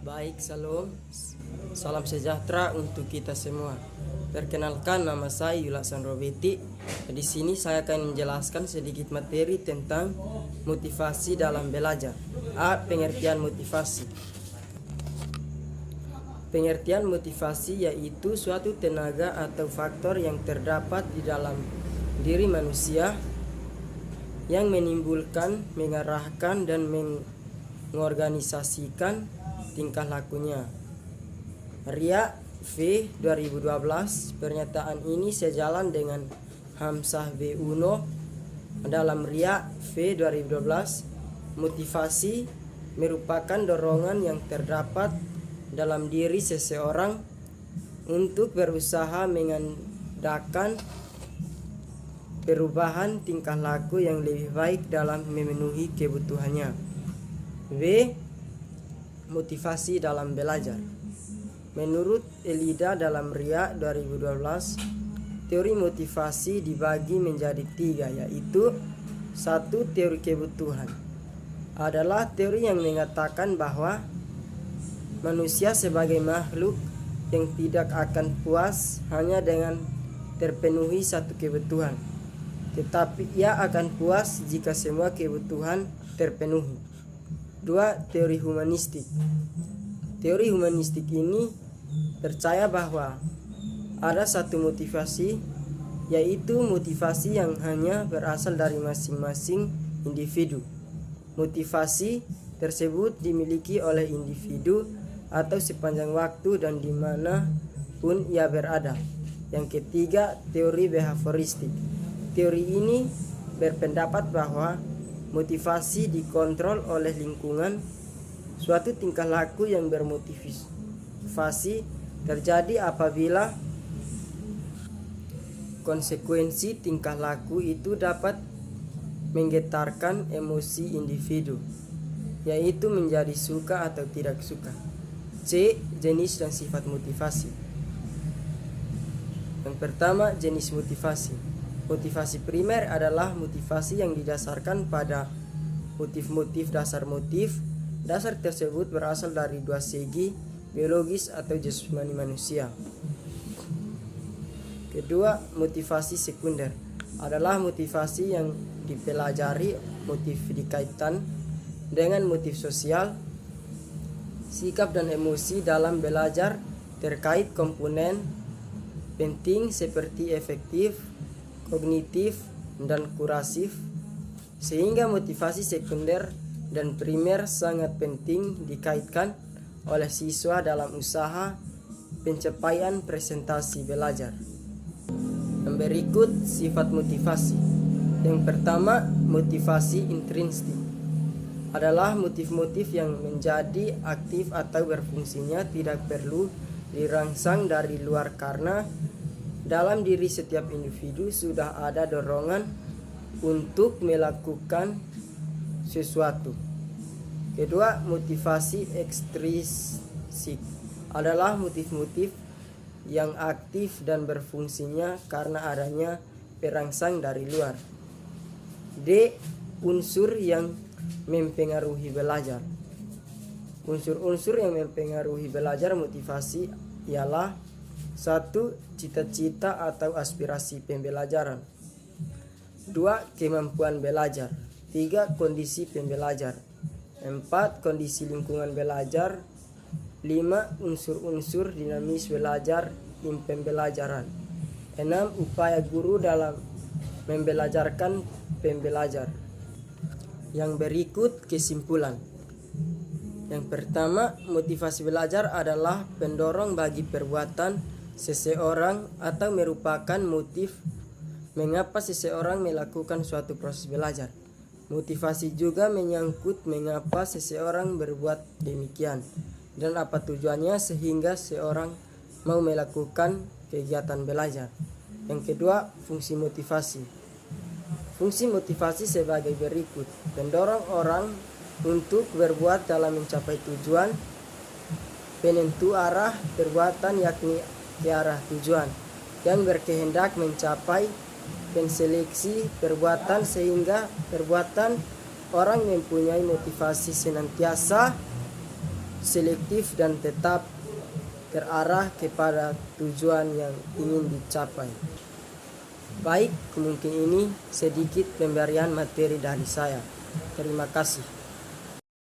Baik, salam sejahtera untuk kita semua. Perkenalkan, nama saya Yulasan Robeti. Di sini saya akan menjelaskan sedikit materi tentang motivasi dalam belajar. A. Pengertian motivasi. Pengertian motivasi yaitu suatu tenaga atau faktor yang terdapat di dalam diri manusia yang menimbulkan, mengarahkan, dan mengorganisasikan tingkah lakunya. Ria V 2012. Pernyataan ini sejalan dengan Hamzah B. Uno dalam Ria V 2012. Motivasi merupakan dorongan yang terdapat dalam diri seseorang untuk berusaha mengadakan perubahan tingkah laku yang lebih baik dalam memenuhi kebutuhannya. B. Motivasi dalam belajar. Menurut Elida dalam Ria 2012, teori motivasi dibagi menjadi 3, yaitu 1. Teori kebutuhan adalah teori yang mengatakan bahwa manusia sebagai makhluk yang tidak akan puas hanya dengan terpenuhi satu kebutuhan, tetapi ia akan puas jika semua kebutuhan terpenuhi. 2. Teori humanistik. Teori humanistik ini percaya bahwa ada satu motivasi, yaitu motivasi yang hanya berasal dari masing-masing individu. Motivasi tersebut dimiliki oleh individu atau sepanjang waktu dan dimana pun ia berada. Yang ketiga, teori behavioristik. Teori ini berpendapat bahwa motivasi dikontrol oleh lingkungan. Suatu tingkah laku yang bermotivasi terjadi apabila konsekuensi tingkah laku itu dapat menggetarkan emosi individu, yaitu menjadi suka atau tidak suka. C. Jenis dan sifat motivasi. Yang pertama, jenis motivasi. Motivasi primer adalah motivasi yang didasarkan pada motif-motif dasar motif. Dasar tersebut berasal dari dua segi, biologis atau jasmani manusia. Kedua, motivasi sekunder adalah motivasi yang dipelajari. Motif dikaitkan dengan motif sosial, sikap dan emosi dalam belajar terkait komponen penting seperti efektif, kognitif, dan kurasif, sehingga motivasi sekunder dan primer sangat penting dikaitkan oleh siswa dalam usaha pencapaian presentasi belajar. Yang berikut sifat motivasi. Yang pertama, motivasi intrinsik adalah motif-motif yang menjadi aktif atau berfungsinya tidak perlu dirangsang dari luar karena dalam diri setiap individu sudah ada dorongan untuk melakukan sesuatu. Kedua, motivasi ekstrinsik adalah motif-motif yang aktif dan berfungsinya karena adanya perangsang dari luar. D. Unsur yang mempengaruhi belajar. Unsur-unsur yang mempengaruhi belajar motivasi ialah 1. Cita-cita atau aspirasi pembelajaran. 2. Kemampuan belajar. 3. Kondisi pembelajar. 4. Kondisi lingkungan belajar. 5. Unsur-unsur dinamis belajar tim pembelajaran. 6. Upaya guru dalam membelajarkan pembelajar. Yang berikut kesimpulan. Yang pertama, motivasi belajar adalah pendorong bagi perbuatan seseorang atau merupakan motif mengapa seseorang melakukan suatu proses belajar. Motivasi juga menyangkut mengapa seseorang berbuat demikian dan apa tujuannya sehingga seorang mau melakukan kegiatan belajar. Yang kedua, fungsi motivasi. Fungsi motivasi sebagai berikut: mendorong orang untuk berbuat dalam mencapai tujuan, penentu arah perbuatan yakni ke arah tujuan, yang berkehendak mencapai penseleksi perbuatan sehingga perbuatan orang mempunyai motivasi senantiasa selektif dan tetap terarah kepada tujuan yang ingin dicapai. Baik, mungkin ini sedikit pemberian materi dari saya. Terima kasih.